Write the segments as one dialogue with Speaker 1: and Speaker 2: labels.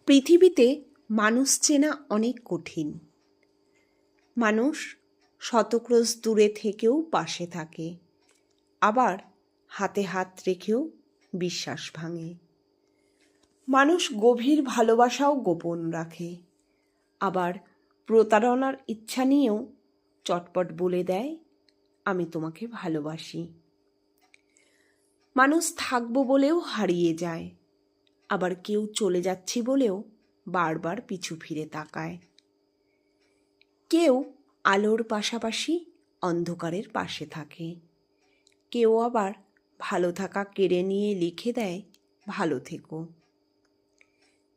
Speaker 1: পৃথিবীতে মানুষ চেনা অনেক কঠিন। মানুষ শতক্রোশ দূরে থেকেও পাশে থাকে, আবার হাতে হাত রেখেও বিশ্বাস ভাঙে। মানুষ গভীর ভালোবাসাও গোপন রাখে, আবার প্রতারণার ইচ্ছা নিয়েও চটপট বলে দেয়, আমি তোমাকে ভালোবাসি। মানুষ থাকবো বলেও হারিয়ে যায়, আবার কেউ চলে যাচ্ছি বলেও বারবার পিছু ফিরে তাকায়। কেউ আলোর পাশাপাশি অন্ধকারের পাশে থাকে, কেউ আবার ভালো থাকা কেড়ে নিয়ে লিখে দেয়, ভালো থেকো।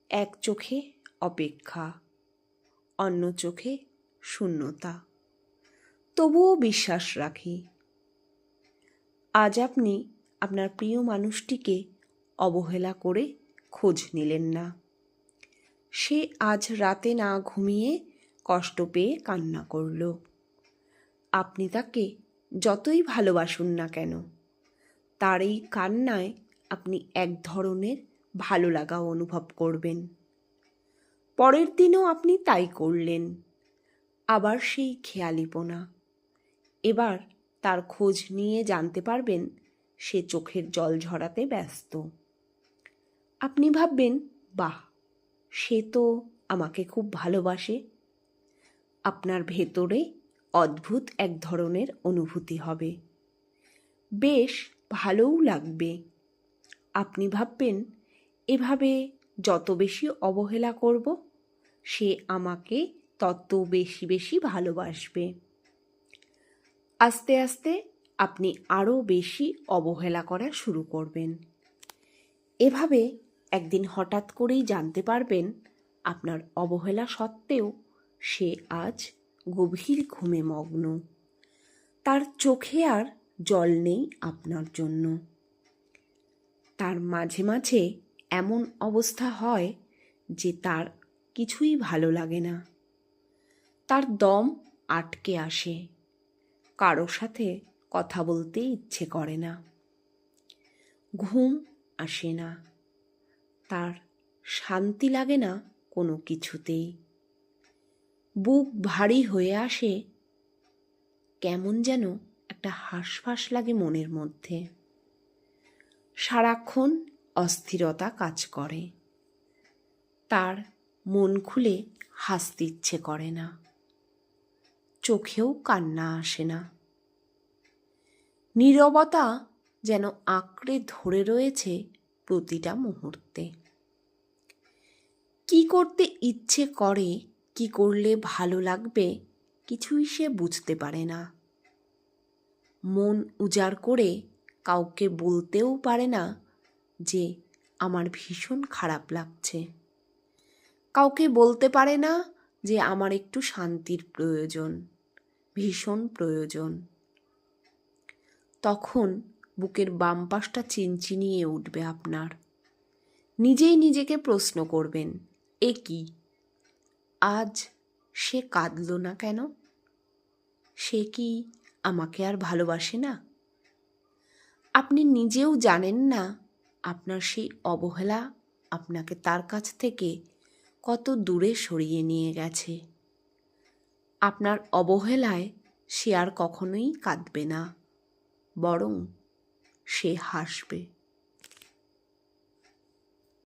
Speaker 1: এক চোখে অপেক্ষা, অন্য চোখে শূন্যতা, তবুও বিশ্বাস রাখি। আজ আপনি আপনার প্রিয় মানুষটিকে অবহেলা করে খোঁজ নিলেন না। সে আজ রাতে না ঘুমিয়ে কষ্ট পেয়ে কান্না করল। আপনি তাকে যতই ভালোবাসুন না কেন, তার এই কান্নায় আপনি এক ধরনের ভালো লাগা অনুভব করবেন। পরের দিনও আপনি তাই করলেন, আবার সেই খেয়ালিপনা। এবার তার খোঁজ নিয়ে জানতে পারবেন সে চোখের জল ঝরাতে ব্যস্ত। আপনি ভাববেন, বাহ, সে তো আমাকে খুব ভালোবাসে। আপনার ভেতরে অদ্ভুত এক ধরনের অনুভূতি হবে, বেশ ভালোও লাগবে। আপনি ভাববেন, এভাবে যত বেশি অবহেলা করব, সে আমাকে তত বেশি বেশি ভালোবাসবে। আস্তে আস্তে আপনি আরও বেশি অবহেলা করা শুরু করবেন। এভাবে একদিন হঠাৎ করেই জানতে পারবেন, আপনার অবহেলা সত্ত্বেও সে আজ গভীর ঘুমে মগ্ন। তার চোখে আর জল নেই আপনার জন্য। তার মাঝে মাঝে এমন অবস্থা হয় যে তার কিছুই ভালো লাগে না। তার দম আটকে আসে, কারো সাথে কথা বলতে ইচ্ছে করে না, ঘুম আসে না, তার শান্তি লাগে না কোনো কিছুতেই। বুক ভারী হয়ে আসে, কেমন যেন একটা হাঁসফাঁস লাগে মনের মধ্যে। সারাক্ষণ অস্থিরতা কাজ করে, তার মন খুলে হাসতে ইচ্ছে করে না, চোখেও কান্না আসে না। নীরবতা যেন আঁকড়ে ধরে রয়েছে প্রতিটা মুহূর্তে। কি করতে ইচ্ছে করে, কি করলে ভালো লাগবে, কিছুই সে বুঝতে পারে না। মন উজাড় করে কাউকে বলতেও পারে না যে আমার ভীষণ খারাপ লাগছে। কাউকে বলতে পারে না যে আমার একটু শান্তির প্রয়োজন, ভীষণ প্রয়োজন। তখন বুকের বাম পাশটা চিনচিনিয়ে উঠবে আপনার। নিজেই নিজেকে প্রশ্ন করবেন, এ কি, আজ সে কাঁদল না কেন? সে কি আমাকে আর ভালোবাসে না? আপনি নিজেও জানেন না আপনার সেই অবহেলা আপনাকে তার কাছ থেকে কত দূরে সরিয়ে নিয়ে গেছে। আপনার অবহেলায় সে আর কখনোই কাঁদবে না, বরং সে হাসবে।